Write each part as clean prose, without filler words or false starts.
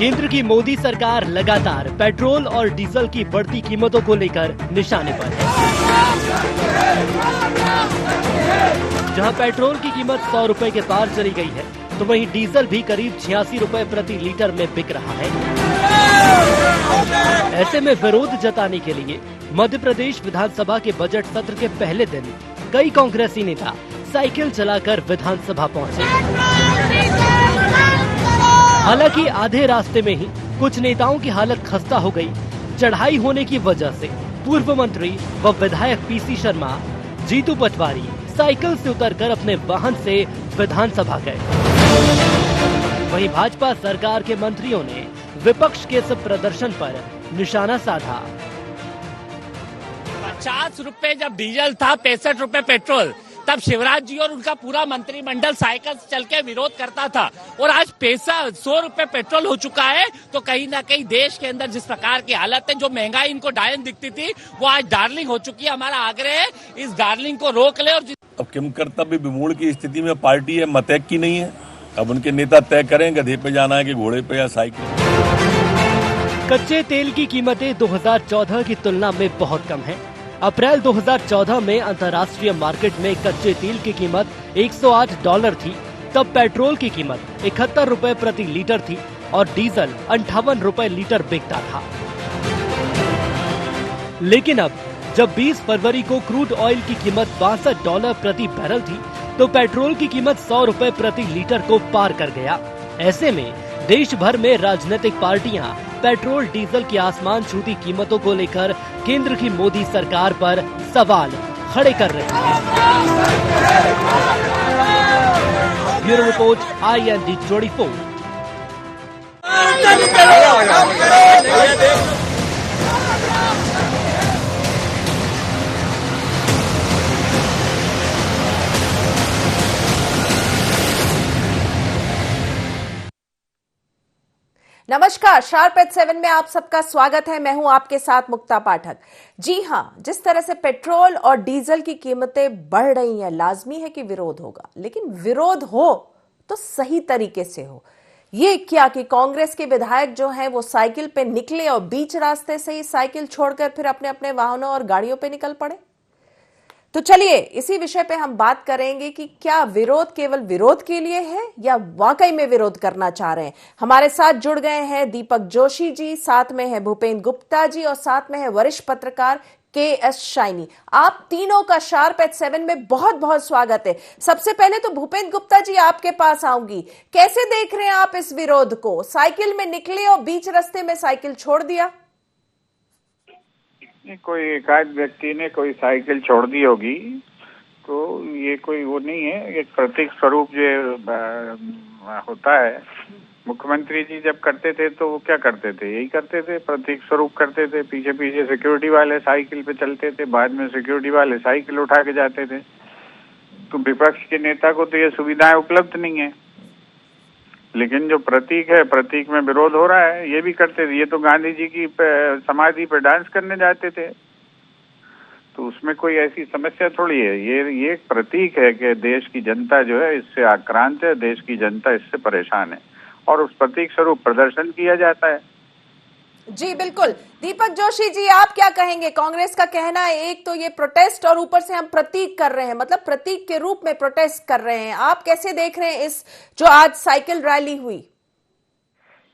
केंद्र की मोदी सरकार लगातार पेट्रोल और डीजल की बढ़ती कीमतों को लेकर निशाने पर है। जहां पेट्रोल की कीमत 100 रुपए के पार चली गई है, तो वहीं डीजल भी करीब 86 रुपए प्रति लीटर में बिक रहा है। ऐसे में विरोध जताने के लिए मध्य प्रदेश विधानसभा के बजट सत्र के पहले दिन कई कांग्रेसी नेता साइकिल चलाकर विधानसभा पहुंचे। हालांकि आधे रास्ते में ही कुछ नेताओं की हालत खस्ता हो गई। चढ़ाई होने की वजह से पूर्व मंत्री व विधायक पीसी शर्मा, जीतू पटवारी साइकिल से उतरकर अपने वाहन से विधानसभा गए। वहीं भाजपा सरकार के मंत्रियों ने विपक्ष के इस प्रदर्शन पर निशाना साधा। 50 रुपए जब डीजल था, 65 रुपए पेट्रोल, तब शिवराज जी और उनका पूरा मंत्रिमंडल साइकिल से चल के विरोध करता था। और आज पैसा 100 रुपए पेट्रोल हो चुका है, तो कहीं ना कहीं देश के अंदर जिस प्रकार की हालत है, जो महंगाई इनको डायन दिखती थी, वो आज डार्लिंग हो चुकी है। हमारा आग्रह है इस डार्लिंग को रोक ले। और अब किम कर्तव्य विमूढ़ की स्थिति में पार्टी है, मतैक की नहीं है। अब उनके नेता तय करें गधे पे जाना है कि घोड़े पे या साइकिल। कच्चे तेल की कीमतें 2014 की तुलना में बहुत कम हैं। अप्रैल 2014 में अंतर्राष्ट्रीय मार्केट में कच्चे तेल की कीमत $108 थी। तब पेट्रोल की कीमत 71 रुपए प्रति लीटर थी और डीजल 58 रुपए लीटर बिकता था। लेकिन अब जब 20 फरवरी को क्रूड ऑयल की कीमत $62 प्रति बैरल थी, तो पेट्रोल की कीमत 100 रुपए प्रति लीटर को पार कर गया। ऐसे में देश भर में राजनीतिक पार्टियां पेट्रोल डीजल की आसमान छूती कीमतों को लेकर केंद्र की मोदी सरकार पर सवाल खड़े कर रहे हैं। Bureau report IND24। नमस्कार, शार्प एट 7 में आप सबका स्वागत है। मैं हूं आपके साथ मुक्ता पाठक। जी हां, जिस तरह से पेट्रोल और डीजल की कीमतें बढ़ रही हैं, लाजमी है कि विरोध होगा, लेकिन विरोध हो तो सही तरीके से हो। ये क्या कि कांग्रेस के विधायक जो हैं वो साइकिल पे निकले और बीच रास्ते से ही साइकिल छोड़कर फिर अपने अपने वाहनों और गाड़ियों पे निकल पड़े। तो चलिए इसी विषय पे हम बात करेंगे कि क्या विरोध केवल विरोध के लिए है या वाकई में विरोध करना चाह रहे हैं। हमारे साथ जुड़ गए हैं दीपक जोशी जी, साथ में है भूपेंद्र गुप्ता जी और साथ में है वरिष्ठ पत्रकार KS शाइनी। आप तीनों का शार्प एट 7 में बहुत बहुत स्वागत है। सबसे पहले तो भूपेंद्र गुप्ता जी आपके पास आऊंगी। कैसे देख रहे हैं आप इस विरोध को? साइकिल में निकले और बीच रास्ते में साइकिल छोड़ दिया। कोई एकाध व्यक्ति ने कोई साइकिल छोड़ दी होगी, तो ये कोई वो नहीं है। एक प्रतीक स्वरूप जो होता है, मुख्यमंत्री जी जब करते थे तो वो क्या करते थे, यही करते थे, प्रतीक स्वरूप करते थे। पीछे पीछे सिक्योरिटी वाले साइकिल पे चलते थे, बाद में सिक्योरिटी वाले साइकिल उठा के जाते थे। तो विपक्ष के नेता को तो ये सुविधाएं उपलब्ध नहीं है। लेकिन जो प्रतीक है, प्रतीक में विरोध हो रहा है, ये भी करते थे। ये तो गांधी जी की समाधि पर डांस करने जाते थे, तो उसमें कोई ऐसी समस्या थोड़ी है। ये एक प्रतीक है कि देश की जनता जो है इससे आक्रांत है, देश की जनता इससे परेशान है, और उस प्रतीक स्वरूप प्रदर्शन किया जाता है। जी बिल्कुल। दीपक जोशी जी, आप क्या कहेंगे? कांग्रेस का कहना है एक तो ये प्रोटेस्ट और ऊपर से हम प्रतीक कर रहे हैं, मतलब प्रतीक के रूप में प्रोटेस्ट कर रहे हैं। आप कैसे देख रहे हैं इस जो आज साइकिल रैली हुई?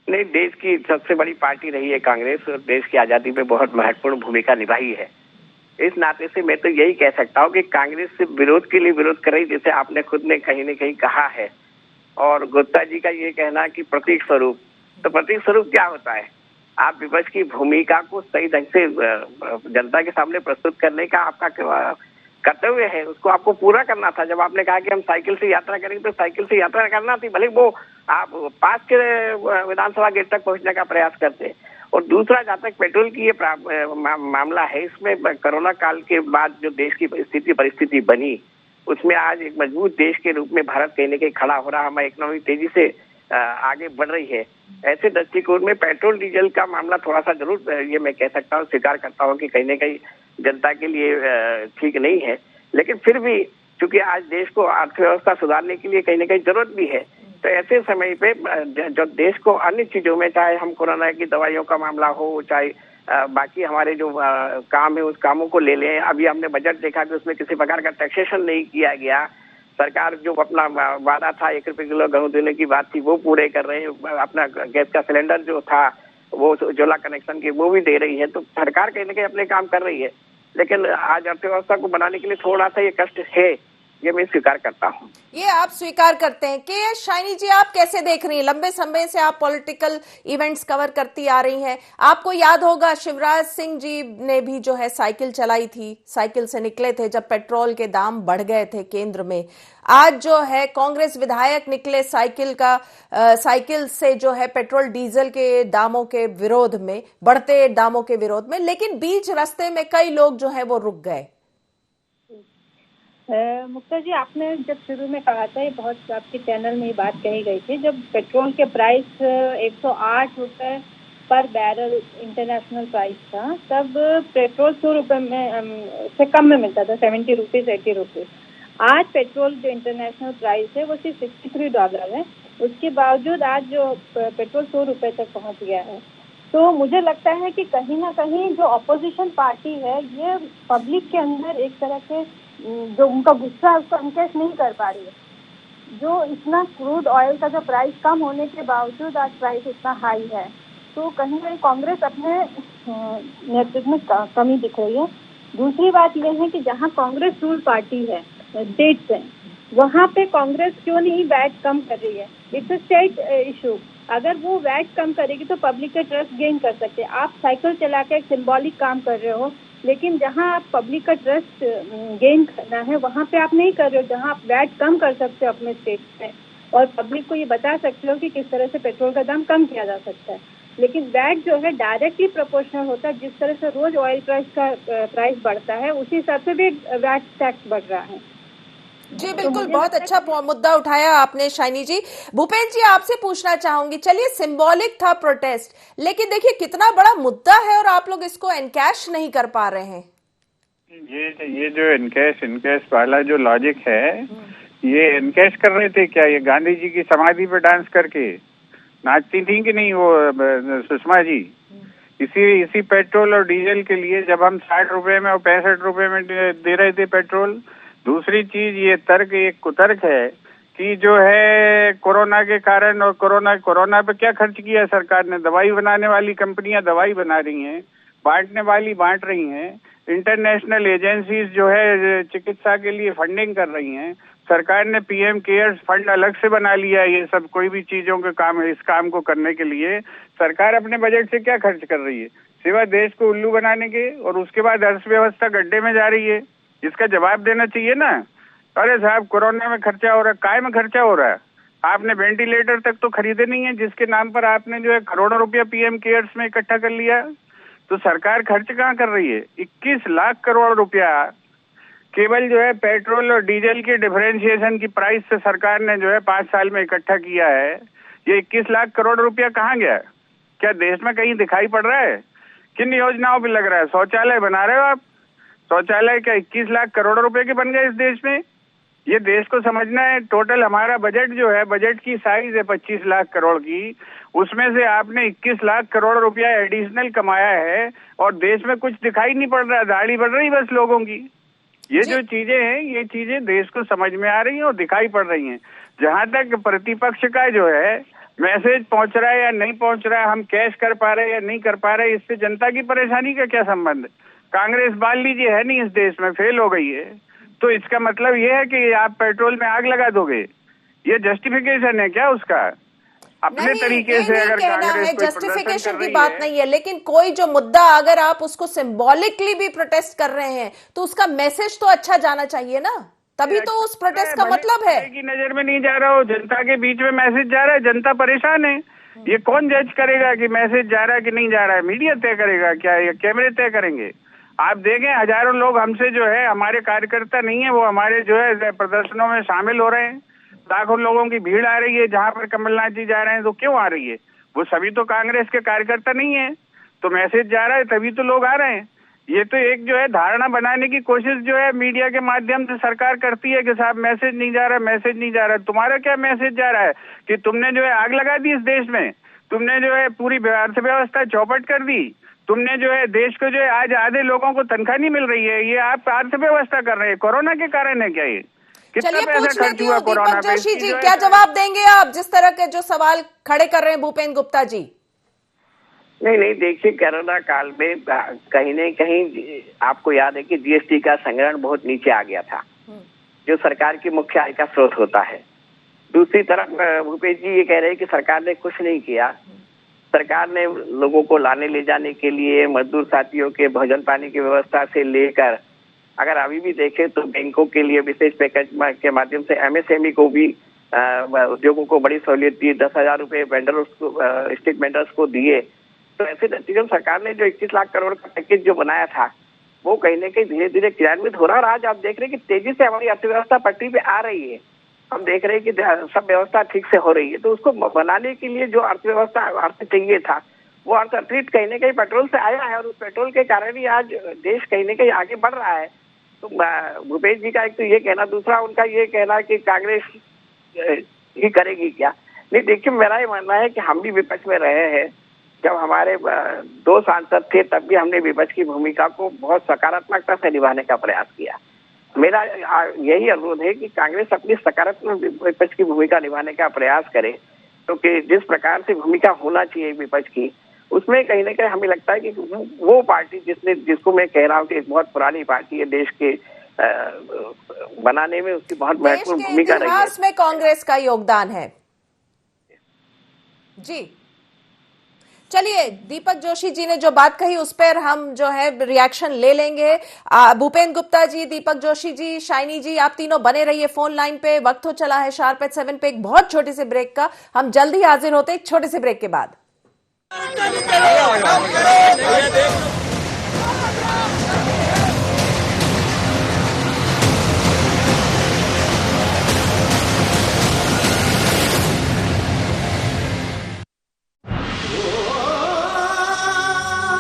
नहीं, देश की सबसे बड़ी पार्टी रही है कांग्रेस और देश की आजादी में बहुत महत्वपूर्ण भूमिका निभाई है। इस नाते से मैं तो यही कह सकता हूँ कि कांग्रेस से विरोध के लिए विरोध कर रही, जैसे आपने खुद ने कहीं न कहीं कहा है। और गुप्ता जी का ये कहना कि प्रतीक स्वरूप, तो प्रतीक स्वरूप क्या होता है? आप विपक्ष की भूमिका को सही ढंग से जनता के सामने प्रस्तुत करने का आपका कर्तव्य है, उसको आपको पूरा करना था। जब आपने कहा कि हम साइकिल से यात्रा करेंगे, तो साइकिल से यात्रा करना थी, भले वो आप पास के विधानसभा गेट तक पहुंचने का प्रयास करते। और दूसरा, जहाँ तक पेट्रोल की ये मामला है, इसमें कोरोना काल के बाद जो देश की परिस्थिति बनी, उसमें आज एक मजबूत देश के रूप में भारत कहीं न कहीं खड़ा हो रहा, हमारी इकोनॉमी तेजी से आगे बढ़ रही है। ऐसे दृष्टिकोण में पेट्रोल डीजल का मामला थोड़ा सा जरूर, ये मैं कह सकता हूँ, स्वीकार करता हूँ कि कहीं न कहीं जनता के लिए ठीक नहीं है। लेकिन फिर भी चूंकि आज देश को अर्थव्यवस्था सुधारने के लिए कहीं न कहीं जरूरत भी है, तो ऐसे समय पे जो देश को अन्य चीजों में, चाहे हम कोरोना की दवाइयों का मामला हो, चाहे बाकी हमारे जो काम है उस कामों को ले लें। अभी हमने बजट देखा कि उसमें किसी प्रकार का टैक्सेशन नहीं किया गया। सरकार जो अपना वादा था 1 रुपए किलो गेहूं देने की बात थी वो पूरे कर रहे हैं। अपना गैस का सिलेंडर जो था वो उज्ज्वला कनेक्शन की वो भी दे रही है। तो सरकार कहीं ना कहीं अपने काम कर रही है, लेकिन आज अर्थव्यवस्था को बनाने के लिए थोड़ा सा ये कष्ट है, ये मैं स्वीकार करता हूँ। ये आप स्वीकार करते हैं। के शाइनी जी, आप कैसे देख रही हैं? लंबे समय से आप पॉलिटिकल इवेंट्स कवर करती आ रही हैं। आपको याद होगा शिवराज सिंह जी ने भी जो है साइकिल चलाई थी, साइकिल से निकले थे जब पेट्रोल के दाम बढ़ गए थे केंद्र में। आज जो है कांग्रेस विधायक निकले साइकिल से जो है पेट्रोल डीजल के दामों के विरोध में, बढ़ते दामों के विरोध में, लेकिन बीच रास्ते में कई लोग जो है वो रुक गए। मुक्ता जी, आपने जब शुरू में कहा था, ये बहुत आपके चैनल में ये बात कही गई थी, जब पेट्रोल के प्राइस 108 रुपए पर बैरल इंटरनेशनल प्राइस था, तब पेट्रोल 100 रुपए में से कम में मिलता था, 70 रुपीज 80 रुपीज। आज पेट्रोल जो इंटरनेशनल प्राइस है वो सिर्फ $63 है। उसके बावजूद आज जो पेट्रोल 100 रुपए तक पहुंच गया है। तो मुझे लगता है कि कहीं ना कहीं जो अपोजिशन पार्टी है ये पब्लिक के अंदर एक तरह से जो उनका गुस्सा है उसको एनकैश नहीं कर पा रही है। जो इतना क्रूड ऑयल का जो प्राइस कम होने के बावजूद आज प्राइस इतना हाई है, तो कहीं ना कहीं कांग्रेस अपने नेतृत्व में कमी दिख रही है। दूसरी बात यह है कि जहां कांग्रेस रूल पार्टी है स्टेट से, वहां पे कांग्रेस क्यों नहीं वैट कम कर रही है? It's a state issue. अगर वो वैट कम करेगी तो पब्लिक का ट्रस्ट गेन कर सकते हैं। आप साइकिल चला के एक सिंबॉलिक काम कर रहे हो, लेकिन जहां आप पब्लिक का ट्रस्ट गेन करना है वहां पे आप नहीं कर रहे हो। जहां आप वैट कम कर सकते हो अपने स्टेट में और पब्लिक को ये बता सकते हो कि किस तरह से पेट्रोल का दाम कम किया जा सकता है, लेकिन वैट जो है डायरेक्टली प्रोपोर्शनल होता है। जिस तरह से रोज ऑयल प्राइस बढ़ता है उसी हिसाब से भी वैट टैक्स बढ़ रहा है। जी बिल्कुल, बहुत अच्छा मुद्दा उठाया आपने शाइनी जी। भूपेंद्र जी, आपसे पूछना चाहूंगी, चलिए सिंबॉलिक था प्रोटेस्ट, लेकिन देखिए कितना बड़ा मुद्दा है और आप लोग इसको एनकैश नहीं कर पा रहे हैं। ये जो इनकैश वाला जो लॉजिक है, ये इनकैश कर रहे थे क्या? ये गांधी जी की समाधि पे डांस करके नाचती थी कि नहीं वो सुषमा जी? इसी पेट्रोल और डीजल के लिए जब हम 60 रुपए में और 65 रुपए में दे रहे थे पेट्रोल। दूसरी चीज, ये तर्क एक कुतर्क है कि जो है कोरोना के कारण, और कोरोना पे क्या खर्च किया सरकार ने? दवाई बनाने वाली कंपनियां दवाई बना रही हैं, बांटने वाली बांट रही हैं, इंटरनेशनल एजेंसीज जो है चिकित्सा के लिए फंडिंग कर रही हैं। सरकार ने पीएम केयर्स फंड अलग से बना लिया है। ये सब कोई भी चीजों के काम है, इस काम को करने के लिए सरकार अपने बजट से क्या खर्च कर रही है सिवा देश को उल्लू बनाने के? और उसके बाद अर्थव्यवस्था गड्ढे में जा रही है। इसका जवाब देना चाहिए ना। अरे साहब, कोरोना में खर्चा हो रहा है, काय में खर्चा हो रहा है? आपने वेंटिलेटर तक तो खरीदे नहीं है, जिसके नाम पर आपने जो है करोड़ों रुपया पीएम केयर्स में इकट्ठा कर लिया। तो सरकार खर्च कहाँ कर रही है? 21 लाख करोड़ रुपया केवल जो है पेट्रोल और डीजल की डिफरेंशिएशन की प्राइस से सरकार ने जो है 5 साल में इकट्ठा किया है। ये 21 लाख करोड़ रुपया कहाँ गया? क्या देश में कहीं दिखाई पड़ रहा है? किन योजनाओं पे लग रहा है? शौचालय बना रहे हो आप? शौचालय क्या 21 लाख करोड़ रुपए के बन गए इस देश में? ये देश को समझना है। टोटल हमारा बजट जो है, बजट की साइज है 25 लाख करोड़ की, उसमें से आपने 21 लाख करोड़ रुपया एडिशनल कमाया है और देश में कुछ दिखाई नहीं पड़ रहा, दाढ़ी बढ़ रही बस लोगों की। ये जो चीजें हैं, ये चीजें देश को समझ में आ रही हैं और दिखाई पड़ रही हैं। जहां तक प्रतिपक्ष का जो है मैसेज पहुंच रहा है या नहीं पहुंच रहा है, हम कैश कर पा रहे हैं या नहीं कर पा रहे, इससे जनता की परेशानी का क्या संबंध? कांग्रेस मान लीजिए है नहीं इस देश में, फेल हो गई है, तो इसका मतलब ये है कि आप पेट्रोल में आग लगा दोगे? ये जस्टिफिकेशन है क्या उसका? अपने तरीके से अगर कांग्रेस कोई जस्टिफिकेशन की बात नहीं है, लेकिन कोई जो मुद्दा अगर आप उसको सिंबॉलिकली भी प्रोटेस्ट कर रहे हैं तो उसका मैसेज तो अच्छा जाना चाहिए ना, तभी तो उस प्रोटेस्ट का मतलब है। की नजर में नहीं जा रहा हो, जनता के बीच में मैसेज जा रहा है, जनता परेशान है। ये कौन जज करेगा कि मैसेज जा रहा है कि नहीं जा रहा है? मीडिया तय करेगा क्या? ये कैमरे तय करेंगे? आप देखें, हजारों लोग हमसे जो है, हमारे कार्यकर्ता नहीं है, वो हमारे जो है प्रदर्शनों में शामिल हो रहे हैं। लाखों लोगों की भीड़ आ रही है जहां पर कमलनाथ जी जा रहे हैं। तो क्यों आ रही है? वो सभी तो कांग्रेस के कार्यकर्ता नहीं है, तो मैसेज जा रहा है तभी तो लोग आ रहे हैं। ये तो एक जो है धारणा बनाने की कोशिश जो है मीडिया के माध्यम से सरकार करती है कि साहब मैसेज नहीं जा रहा, मैसेज नहीं जा रहा। तुम्हारा क्या मैसेज जा रहा है कि तुमने जो है आग लगा दी इस देश में, तुमने जो है पूरी अर्थव्यवस्था चौपट कर दी, तुमने जो है देश को जो है आज आधे लोगों को तनख्वाह नहीं मिल रही है, ये आप अर्थव्यवस्था कर रहे हैं। कोरोना के कारण है क्या ये? कितना चलिए पैसा पूछ खर्च लेती हुआ हूँ कोरोना दीपक पे? जोशी इसकी जी, जो है क्या जवाब देंगे आप जिस तरह के जो सवाल खड़े कर रहे हैं भूपेंद्र गुप्ता जी? नहीं, देखिए कोरोना काल में कहीं न कहीं आपको याद है कि जीएसटी का संग्रहण बहुत नीचे आ गया था, जो सरकार की मुख्य आय का स्रोत होता है। दूसरी तरफ भूपेश जी ये कह रहे हैं कि सरकार ने कुछ नहीं किया। सरकार ने लोगों को लाने ले जाने के लिए मजदूर साथियों के भोजन पानी की व्यवस्था से लेकर, अगर अभी भी देखें तो बैंकों के लिए विशेष पैकेज के माध्यम से एमएसएमई को भी उद्योगों को बड़ी सहूलियत दी, 10,000 रुपए वेंडर्स को, स्ट्रीट वेंडर्स को दिए। तो ऐसे नतीजे सरकार ने जो 21 लाख करोड़ का पैकेज जो बनाया था वो कहीं न कहीं धीरे धीरे क्रियान्वित हो रहा है। और आज आप देख रहे हैं कि तेजी से हमारी अर्थव्यवस्था पटरी पे आ रही है। हम देख रहे हैं कि सब व्यवस्था ठीक से हो रही है। तो उसको बनाने के लिए जो अर्थव्यवस्था अर्थ चाहिए था वो अर्थ अतिरिक्त कहीं न कहीं पेट्रोल से आया है, और उस पेट्रोल के कारण ही आज देश कहीं न कहीं आगे बढ़ रहा है। तो भूपेश जी का एक तो ये कहना, दूसरा उनका ये कहना कि कांग्रेस ही करेगी क्या। नहीं, देखिए मेरा ये मानना है कि हम भी विपक्ष में रहे हैं। जब हमारे 2 सांसद थे तब भी हमने विपक्ष की भूमिका को बहुत सकारात्मकता से निभाने का प्रयास किया। मेरा यही अनुरोध है कि कांग्रेस अपनी सकारात्मक विपक्ष की भूमिका निभाने का प्रयास करे, क्योंकि जिस प्रकार से भूमिका होना चाहिए विपक्ष की, उसमें कहीं ना कहीं हमें लगता है कि वो पार्टी जिसको मैं कह रहा हूँ कि एक बहुत पुरानी पार्टी है, देश के बनाने में उसकी बहुत महत्वपूर्ण भूमिका रही है। इतिहास में कांग्रेस का योगदान है जी। चलिए, दीपक जोशी जी ने जो बात कही उस पर हम जो है रिएक्शन ले लेंगे। भूपेंद्र गुप्ता जी, दीपक जोशी जी, शाइनी जी, आप तीनों बने रहिए फोन लाइन पे। वक्त हो चला है शार्प एट 7 पे एक बहुत छोटे से ब्रेक का। हम जल्दी हाजिर होते हैं एक छोटे से ब्रेक के बाद।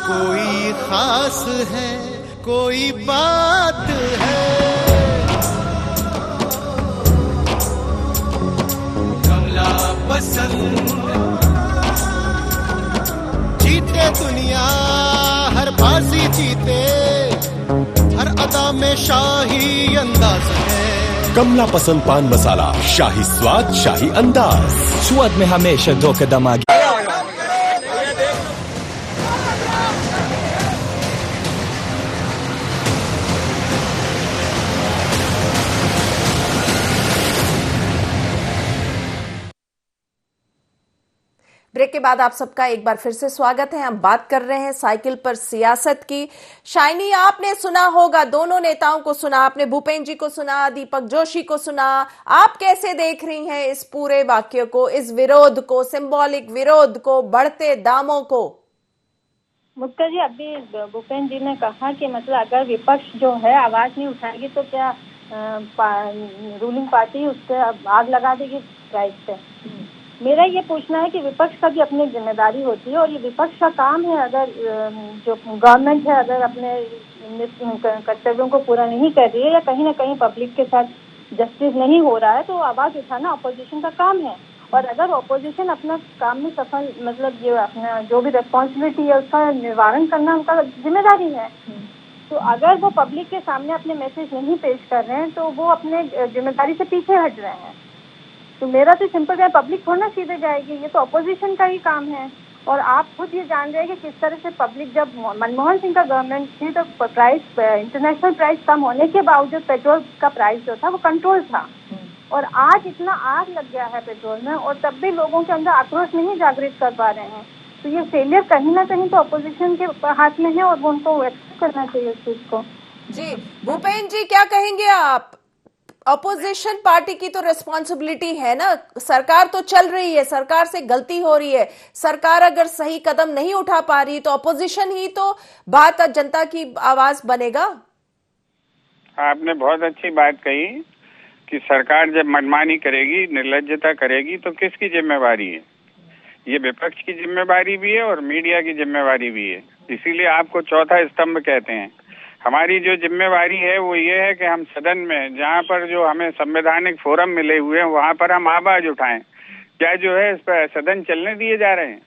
कोई खास है, कोई बात है, कमला पसंद। जीते दुनिया हर बाजी जीते, हर अदा में शाही अंदाज है। कमला पसंद पान मसाला, शाही स्वाद, शाही अंदाज, स्वाद में हमेशा 2 कदम आगे। ब्रेक के बाद आप सबका एक बार फिर से स्वागत है। हम बात कर रहे हैं साइकिल पर सियासत की। शाइनी, आपने सुना होगा, दोनों नेताओं को सुना, आपने भूपेंद्र जी को सुना, दीपक जोशी को सुना। आप कैसे देख रही हैं इस पूरे वाक्य को, इस विरोध को, सिंबॉलिक विरोध को, बढ़ते दामों को? मुक्ता जी, अभी भूपेंद्र जी ने कहा कि मतलब अगर विपक्ष जो है आवाज नहीं उठाएगी तो क्या रूलिंग पार्टी उस पर आग लगा देगी प्राइस पे। मेरा ये पूछना है कि विपक्ष का भी अपनी जिम्मेदारी होती है, और ये विपक्ष का काम है। अगर जो गवर्नमेंट है अगर अपने कर्तव्यों को पूरा नहीं कर रही है या कहीं ना कहीं पब्लिक के साथ जस्टिस नहीं हो रहा है, तो आवाज उठाना अपोजिशन का काम है। और अगर अपोजिशन अपना काम में सफल, मतलब ये अपना जो भी रिस्पॉन्सिबिलिटी है उसका निवारण करना उनका जिम्मेदारी है, तो अगर वो पब्लिक के सामने अपने मैसेज नहीं पेश कर रहे हैं तो वो अपने जिम्मेदारी से पीछे हट रहे हैं। तो मेरा तो सिंपल है, पब्लिक थोड़ा सीधे जाएगी, ये तो अपोजिशन का ही काम है। और आप खुद ये जान रहे हैं कि किस तरह से पब्लिक, जब मनमोहन सिंह का गवर्नमेंट थी तो प्राइस, इंटरनेशनल प्राइस कम होने के बावजूद पेट्रोल का प्राइस जो था वो कंट्रोल था। और आज इतना आग लग गया है पेट्रोल में, और तब भी लोगों के अंदर आक्रोश नहीं जागृत कर पा रहे हैं। तो ये फेलियर कहीं ना कहीं तो अपोजिशन के हाथ में है, और वो उनको एक्सेप्ट करना चाहिए उस चीज को। जी भूपेंद्र जी, क्या कहेंगे आप? अपोजिशन पार्टी की तो रिस्पॉन्सिबिलिटी है ना, सरकार तो चल रही है, सरकार से गलती हो रही है, सरकार अगर सही कदम नहीं उठा पा रही तो अपोजिशन ही तो बात जनता की आवाज बनेगा। आपने बहुत अच्छी बात कही कि सरकार जब मनमानी करेगी, निर्लज्जता करेगी तो किसकी जिम्मेवारी है? ये विपक्ष की जिम्मेवारी भी है और मीडिया की जिम्मेवारी भी है। इसीलिए आपको चौथा स्तंभ कहते हैं। हमारी जो जिम्मेवारी है वो ये है कि हम सदन में, जहाँ पर जो हमें संवैधानिक फोरम मिले हुए हैं, वहाँ पर हम आवाज उठाएं। क्या जो है इस पर सदन चलने दिए जा रहे हैं?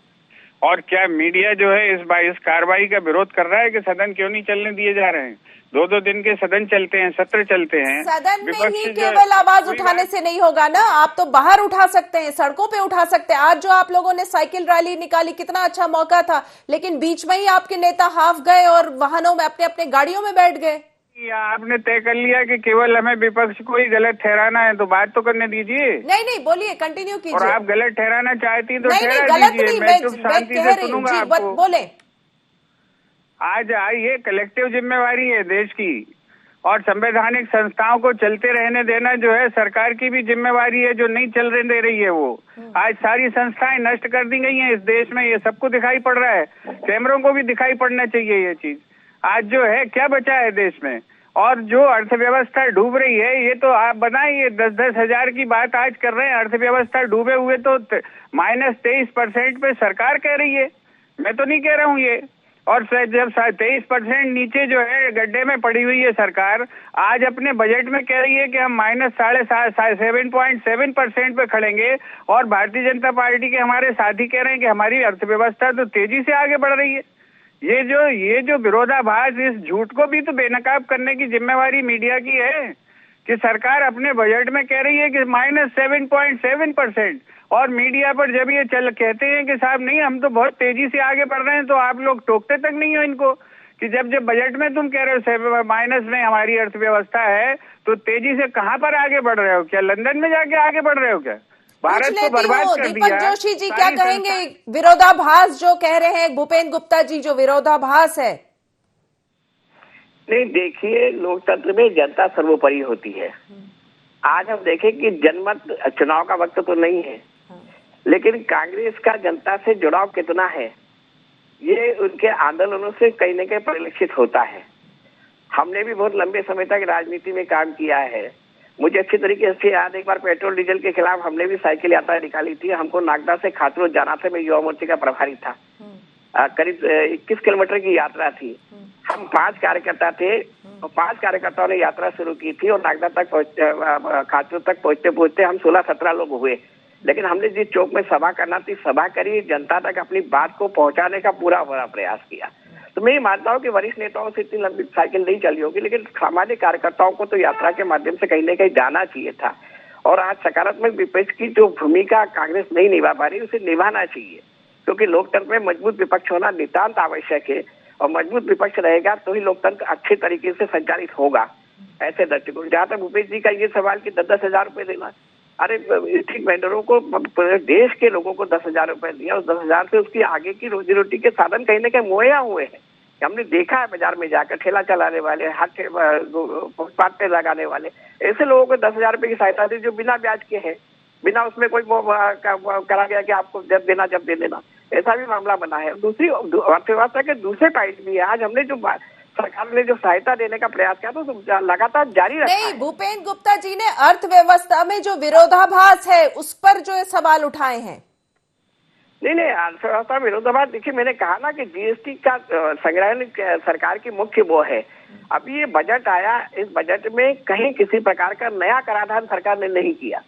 और क्या मीडिया जो है इस कार्रवाई का विरोध कर रहा है कि सदन क्यों नहीं चलने दिए जा रहे हैं? 2-2 दिन के सदन चलते हैं, सत्र चलते हैं। सदन में ही केवल आवाज उठाने से नहीं होगा ना, आप तो बाहर उठा सकते हैं, सड़कों पे उठा सकते हैं। आज जो आप लोगों ने साइकिल रैली निकाली, कितना अच्छा मौका था, लेकिन बीच में ही आपके नेता हाफ गए और वाहनों में अपने अपने गाड़ियों में बैठ गए। आपने तय कर लिया कि केवल हमें विपक्ष को ही गलत ठहराना है, तो बात तो करने दीजिए। नहीं, बोलिए, कंटिन्यू कीजिए। और आप गलत ठहराना चाहती तो नहीं, गलत नहीं, मैं कह रही हूँ जी, बोले। आज ये कलेक्टिव जिम्मेवारी है देश की, और संवैधानिक संस्थाओं को चलते रहने देना जो है सरकार की भी जिम्मेवारी है, जो नहीं चल दे रही है वो। आज सारी संस्थाएं नष्ट कर दी गई हैं इस देश में, ये सबको दिखाई पड़ रहा है, कैमरों को भी दिखाई पड़ना चाहिए ये चीज। आज जो है क्या बचा है देश में? और जो अर्थव्यवस्था डूब रही है, ये तो आप बताइए, 10-10 हजार की बात आज कर रहे हैं। अर्थव्यवस्था डूबे हुए तो -23% पे सरकार कह रही है, मैं तो नहीं कह रहा हूँ ये। और जब 23% नीचे जो है गड्ढे में पड़ी हुई है सरकार, आज अपने बजट में कह रही है कि हम -7.7% पे खड़ेंगे, और भारतीय जनता पार्टी के हमारे साथी कह रहे हैं कि हमारी अर्थव्यवस्था तो तेजी से आगे बढ़ रही है। ये जो विरोधाभास, इस झूठ को भी तो बेनकाब करने की जिम्मेवारी मीडिया की है कि सरकार अपने बजट में कह रही है कि -7.7%, और मीडिया पर जब ये कहते हैं कि साहब नहीं, हम तो बहुत तेजी से आगे बढ़ रहे हैं, तो आप लोग टोकते तक नहीं हो इनको कि जब बजट में तुम कह रहे हो माइनस में हमारी अर्थव्यवस्था है, तो तेजी से कहाँ पर आगे बढ़ रहे हो? क्या लंदन में जाके आगे बढ़ रहे हो? क्या भारत को बर्बाद कर दिया? दीपक जोशी जी क्या कहेंगे? विरोधाभास जो कह रहे हैं भूपेंद्र गुप्ता जी, जो विरोधाभास है। नहीं, देखिए, लोकतंत्र में जनता सर्वोपरि होती है। आज हम देखें कि जनमत, चुनाव का वक्त तो नहीं है, लेकिन कांग्रेस का जनता से जुड़ाव कितना है, ये उनके आंदोलनों से कहीं न कहीं परिलक्षित होता है। हमने भी बहुत लंबे समय तक राजनीति में काम किया है। मुझे अच्छी तरीके से याद, एक बार पेट्रोल डीजल के खिलाफ हमने भी साइकिल यात्रा निकाली थी। हमको नागदा से खातरों जाना था, मैं युवा मोर्चे का प्रभारी था। करीब 21 किलोमीटर की यात्रा थी। हम 5 कार्यकर्ता थे, और 5 कार्यकर्ताओं ने यात्रा शुरू की थी, और नागदा तक खातरों तक पहुंचते हम 16-17 लोग हुए। लेकिन हमने जिस चौक में सभा करना थी, सभा करी, जनता तक अपनी बात को पहुंचाने का पूरा प्रयास किया। तो मैं ये मानता हूँ कि वरिष्ठ नेताओं से इतनी लंबी साइकिल नहीं चली होगी, लेकिन सामान्य कार्यकर्ताओं को तो यात्रा के माध्यम से कहीं न कहीं जाना चाहिए था। और आज सकारात्मक विपक्ष की जो भूमिका कांग्रेस नहीं निभा पा रही, उसे निभाना चाहिए, क्योंकि लोकतंत्र में मजबूत विपक्ष होना नितांत आवश्यक है, और मजबूत विपक्ष रहेगा तो ही लोकतंत्र अच्छे तरीके से संचालित होगा। ऐसे दर्शकों, जहाँ तक भूपेश जी का ये सवाल कि 10-10 हजार रुपए देना, अरे स्ट्रीट वेंडरों को, देश के लोगों को 10,000 रुपए दिया, उस 10,000 से उसकी आगे की रोजी रोटी के साधन कहीं न कहीं मुहैया हुए हैं। हमने देखा है बाजार में जाकर ठेला चलाने वाले, हाथ फुटपाथ पे लगाने वाले, ऐसे लोगों को 10,000 रुपए की सहायता दी, जो बिना ब्याज के है, बिना उसमें कोई करा गया कि आपको जब देना जब दे देना, ऐसा भी मामला बना है। दूसरी अर्थव्यवस्था के दूसरे पॉइंट भी है। आज हमने जो सरकार ने जो सहायता देने का प्रयास किया तो लगातार जारी रखा है। भूपेंद्र गुप्ता जी ने अर्थव्यवस्था में जो विरोधाभास है उस पर जो सवाल उठाए हैं। नहीं, अर्थव्यवस्था विरोधाभास, देखिए, मैंने कहा ना कि जीएसटी का संग्रहण सरकार की मुख्य वो है। अभी ये बजट आया, इस बजट में कहीं किसी प्रकार का नया कराधान सरकार ने नहीं किया।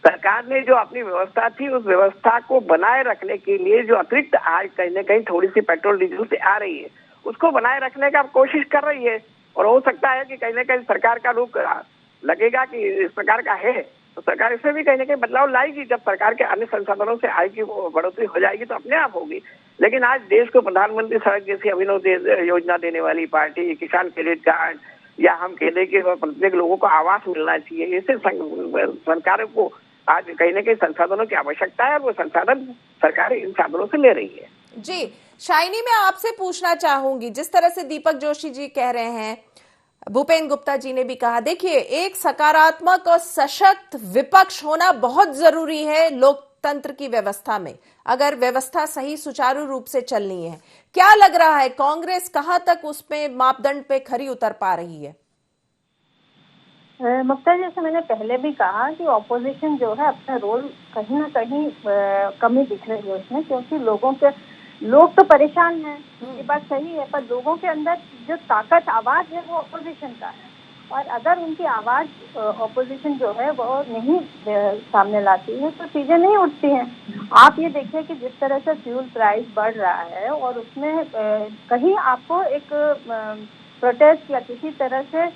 सरकार ने जो अपनी व्यवस्था थी, उस व्यवस्था को बनाए रखने के लिए जो अतिरिक्त आय कहीं न कहीं थोड़ी सी पेट्रोल डीजल से आ रही है, उसको बनाए रखने का कोशिश कर रही है। और हो सकता है कि कहीं न कहीं सरकार का रुख लगेगा कि इस प्रकार का है, तो सरकार इसमें भी कहीं न कहीं बदलाव लाएगी। जब सरकार के अन्य संसाधनों से आय की बढ़ोतरी हो जाएगी तो अपने आप होगी। लेकिन आज देश को प्रधानमंत्री सड़क जैसी अभिनव योजना देने वाली पार्टी, किसान क्रेडिट कार्ड, या हम कह दें कि प्रत्येक लोगों को आवास मिलना चाहिए, ऐसे सरकारों को आज कहीं न कहीं संसाधनों की आवश्यकता है, और वो संसाधन सरकार इन साधनों से ले रही है। जी शाइनी, मैं आपसे पूछना चाहूंगी, जिस तरह से दीपक जोशी जी कह रहे हैं, भूपेंद्र गुप्ता जी ने भी कहा, देखिए, एक सकारात्मक और सशक्त विपक्ष होना बहुत जरूरी है लोकतंत्र की व्यवस्था में, अगर व्यवस्था सही सुचारू रूप से चलनी है। क्या लग रहा है कांग्रेस कहां तक उसमें मापदंड पे खरी उतर पा रही है? मुक्ता, जैसे मैंने पहले भी कहा कि ऑपोजिशन जो है अपना रोल कहीं ना कहीं कमी दिख रही है उसमें, क्योंकि लोगों के लोग तो परेशान हैं, ये बात सही है, पर लोगों के अंदर जो ताकत आवाज है वो अपोजिशन का है, और अगर उनकी आवाज अपोजिशन जो है वो नहीं सामने लाती है तो चीजें नहीं उठती हैं। आप ये देखिए कि जिस तरह से फ्यूल प्राइस बढ़ रहा है और उसमें कहीं आपको एक प्रोटेस्ट या किसी तरह से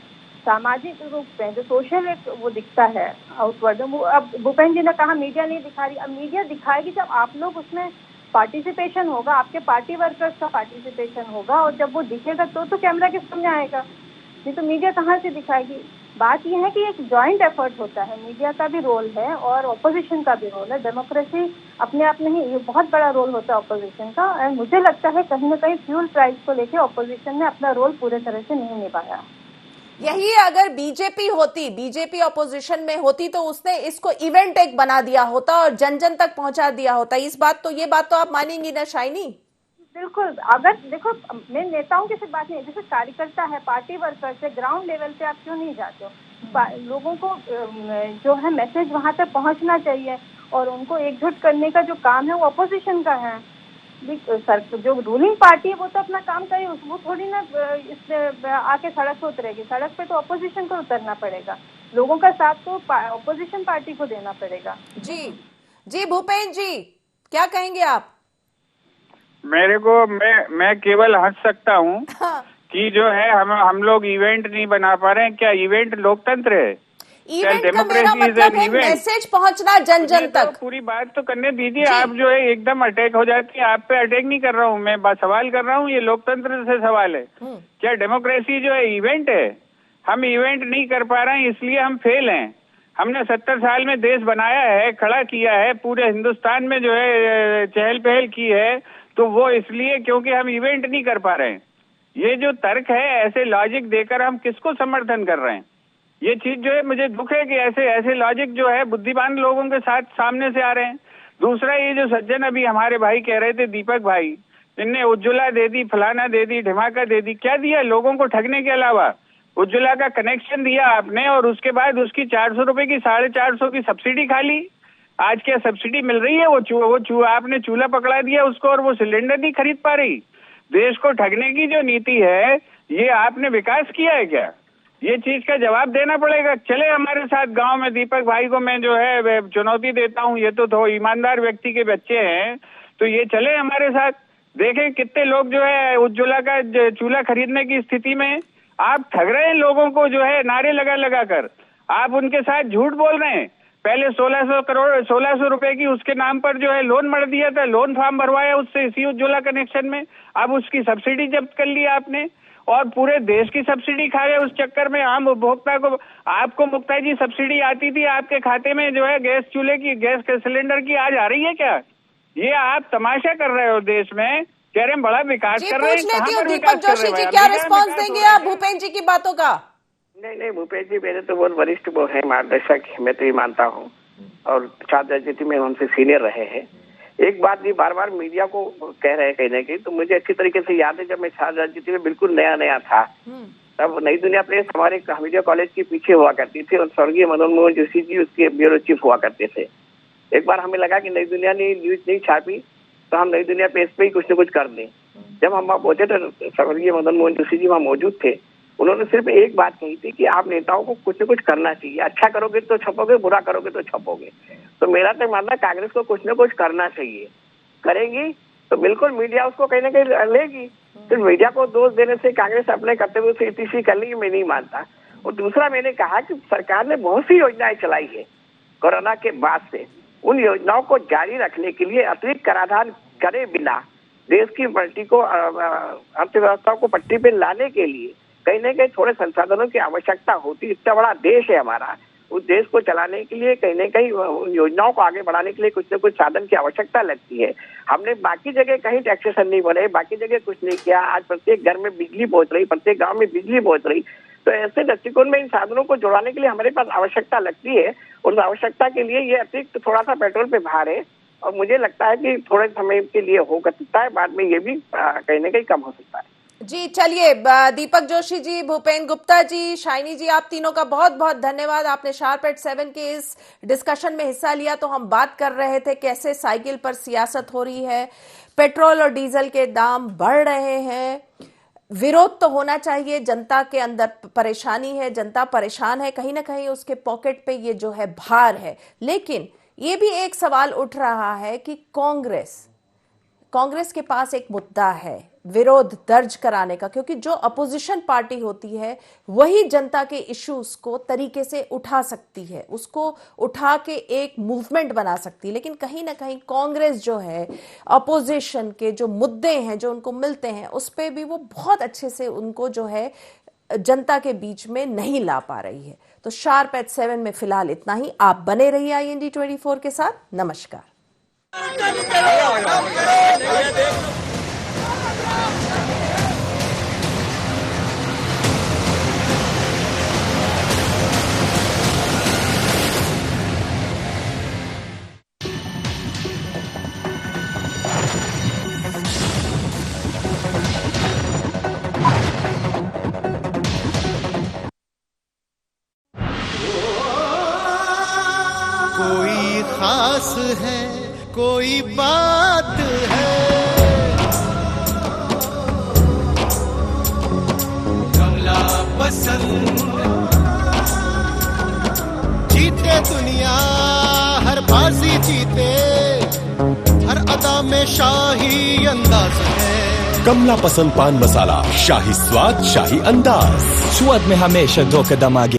सामाजिक रूप में जो सोशल एक वो दिखता है आउटवर्ड। अब भूपेंद्र जी ने कहा मीडिया नहीं दिखा रही, अब मीडिया दिखाएगी जब आप लोग उसमें पार्टिसिपेशन होगा, आपके पार्टी वर्कर्स का पार्टिसिपेशन होगा, और जब वो दिखेगा तो कैमरा के सामने आएगा, नहीं तो मीडिया कहाँ से दिखाएगी। बात यह है कि एक जॉइंट एफर्ट होता है, मीडिया का भी रोल है और ऑपोजिशन का भी रोल है। डेमोक्रेसी अपने आप में ही ये बहुत बड़ा रोल होता है ऑपोजिशन का, और मुझे लगता है कहीं ना कहीं फ्यूल प्राइस को लेकर ऑपोजिशन ने अपना रोल पूरे तरह से नहीं निभाया। यही अगर बीजेपी होती, बीजेपी ऑपोजिशन में होती तो उसने इसको इवेंट एक बना दिया होता और जन जन तक पहुंचा दिया होता। ये बात तो आप मानेंगी ना शाइनी? बिल्कुल। अगर देखो, मैं नेताओं की सिर्फ बात नहीं, जैसे कार्यकर्ता है, पार्टी वर्कर्स है, ग्राउंड लेवल पे आप क्यों नहीं जाते हो? लोगों को जो है मैसेज वहां तक पहुंचना चाहिए, और उनको एकजुट करने का जो काम है वो अपोजिशन का है। जो रूलिंग पार्टी है वो तो अपना काम करे, वो थोड़ी ना आके सड़क पे उतरेगी। सड़क पे तो अपोजिशन को उतरना पड़ेगा, लोगों का साथ तो अपोजिशन पार्टी को देना पड़ेगा। जी भूपेंद्र जी क्या कहेंगे आप? मेरे को मैं केवल हंस सकता हूँ कि जो है हम लोग इवेंट नहीं बना पा रहे हैं। क्या इवेंट लोकतंत्र है? इवेंट का मेरा मतलब है मैसेज पहुंचना जन जन तक। तो पूरी बात तो करने दीजिए। आप जो है एकदम अटैक हो जाती है। आप पे अटैक नहीं कर रहा हूँ मैं, सवाल कर रहा हूँ, ये लोकतंत्र से सवाल है। क्या डेमोक्रेसी जो है इवेंट है? हम इवेंट नहीं कर पा रहे हैं इसलिए हम फेल हैं। हमने 70 साल में देश बनाया है, खड़ा किया है, पूरे हिंदुस्तान में जो है चहल पहल की है, तो वो इसलिए क्योंकि हम इवेंट नहीं कर पा रहे हैं। ये जो तर्क है, ऐसे लॉजिक देकर हम किसको समर्थन कर रहे हैं? ये चीज जो है मुझे दुख है कि ऐसे लॉजिक जो है बुद्धिमान लोगों के साथ सामने से आ रहे हैं। दूसरा, ये जो सज्जन अभी हमारे भाई कह रहे थे, दीपक भाई, इनने उज्ज्वला दे दी, फलाना दे दी, धमाका दे दी। क्या दिया लोगों को ठगने के अलावा? उज्ज्वला का कनेक्शन दिया आपने और उसके बाद उसकी 400 रुपए की 450 की सब्सिडी खा ली। आज क्या सब्सिडी मिल रही है? आपने चूल्हा पकड़ा दिया उसको और वो सिलेंडर नहीं खरीद पा रही। देश को ठगने की जो नीति है, ये आपने विकास किया है क्या? ये चीज का जवाब देना पड़ेगा। चले हमारे साथ गांव में। दीपक भाई को मैं जो है चुनौती देता हूँ, ये तो ईमानदार व्यक्ति के बच्चे हैं, तो ये चले हमारे साथ। देखें कितने लोग जो है उज्ज्वला का चूल्हा खरीदने की स्थिति में। आप ठग रहे हैं लोगों को जो है नारे लगा कर। आप उनके साथ झूठ बोल रहे हैं। पहले 1600 रुपए की उसके नाम पर जो है लोन मर दिया था, लोन फॉर्म भरवाया उससे इसी उज्ज्वला कनेक्शन में। अब उसकी सब्सिडी जब्त कर ली आपने और पूरे देश की सब्सिडी खा गए उस चक्कर में आम उपभोक्ता को। आपको मुक्ता जी सब्सिडी आती थी आपके खाते में जो है गैस चूल्हे की, गैस के सिलेंडर की, आज आ रही है क्या? ये आप तमाशा कर रहे हो देश में। कह रहे हैं बड़ा विकास कर रहे हैं। पूछ लेती हूँ दीपक जोशी जी, क्या रिस्पॉन्स देंगे आप भूपेंद्र जी की बातों का? नहीं भूपेश जी मेरे तो बहुत वरिष्ठ वो है, मार्गदर्शक, मैं तो ये मानता हूँ, और छात्र राजनीति में हमसे सीनियर रहे हैं। एक बात भी बार बार मीडिया को कह रहे हैं कहीं ना कहीं, तो मुझे अच्छी तरीके से याद है जब मैं छात्र राजनीति में बिल्कुल नया था, तब नई दुनिया प्रेस हमारे मीडिया कॉलेज के पीछे हुआ करती थी और स्वर्गीय मदन मोहन जोशी जी उसके ब्यूरो चीफ हुआ करते थे। एक बार हमें लगा कि नई दुनिया ने न्यूज नहीं छापी तो हम नई दुनिया प्रेस पे ही कुछ न कुछ कर दें। जब हम वहाँ पहुंचे थे, स्वर्गीय मदन मोहन जोशी जी वहाँ मौजूद थे। उन्होंने सिर्फ एक बात कही थी कि आप नेताओं को कुछ न कुछ करना चाहिए, अच्छा करोगे तो छपोगे, बुरा करोगे तो छपोगे। तो मेरा तो मानना है कांग्रेस को कुछ न कुछ करना चाहिए। करेगी तो बिल्कुल मीडिया उसको कहीं ना कहीं लेगी। तो मीडिया को दोष देने से कांग्रेस अपने कर्तव्य से इतिशी कर लेगी, मैं नहीं मानता। और दूसरा, मैंने कहा कि सरकार ने बहुत सी योजनाएं चलाई है कोरोना के बाद से। उन योजनाओं को जारी रखने के लिए अतिरिक्त कराधान करे बिना देश की पट्टी को, अर्थव्यवस्था को पट्टी पे लाने के लिए कहीं ना कहीं थोड़े संसाधनों की आवश्यकता होती। इतना बड़ा देश है हमारा, उस देश को चलाने के लिए कहीं ना कहीं उन योजनाओं को आगे बढ़ाने के लिए कुछ न कुछ साधन की आवश्यकता लगती है। हमने बाकी जगह कहीं टैक्सेशन नहीं बढ़े, बाकी जगह कुछ नहीं किया। आज प्रत्येक घर में बिजली पहुंच रही, प्रत्येक गांव में बिजली पहुंच रही। तो ऐसे दृष्टिकोण में इन साधनों को जुड़ाने के लिए हमारे पास आवश्यकता लगती है। उस आवश्यकता के लिए ये अतिरिक्त थोड़ा सा पेट्रोल पे भार है और मुझे लगता है कि थोड़े समय के लिए हो सकता है, बाद में ये भी कहीं ना कहीं कम हो सकता है। जी चलिए, दीपक जोशी जी, भूपेंद्र गुप्ता जी, शाइनी जी, आप तीनों का बहुत बहुत धन्यवाद। आपने शार्प एट 7 के इस डिस्कशन में हिस्सा लिया। तो हम बात कर रहे थे कैसे साइकिल पर सियासत हो रही है, पेट्रोल और डीजल के दाम बढ़ रहे हैं, विरोध तो होना चाहिए, जनता के अंदर परेशानी है, जनता परेशान है, कहीं ना कहीं उसके पॉकेट पे ये जो है भार है। लेकिन ये भी एक सवाल उठ रहा है कि कांग्रेस के पास एक मुद्दा है विरोध दर्ज कराने का, क्योंकि जो अपोजिशन पार्टी होती है वही जनता के इश्यूज को तरीके से उठा सकती है, उसको उठा के एक मूवमेंट बना सकती है। लेकिन कहीं ना कहीं कांग्रेस जो है अपोजिशन के जो मुद्दे हैं जो उनको मिलते हैं उस पर भी वो बहुत अच्छे से उनको जो है जनता के बीच में नहीं ला पा रही है। तो शार्प एट 7 में फिलहाल इतना ही। आप बने रहिए IND 24 के साथ। नमस्कार। कोई खास है, कोई बात है, कमला पसंद। जीते दुनिया हर बाजी जीते, हर अदा में शाही अंदाज है। कमला पसंद पान मसाला, शाही स्वाद शाही अंदाज, स्वाद में हमेशा 2 कदम आगे।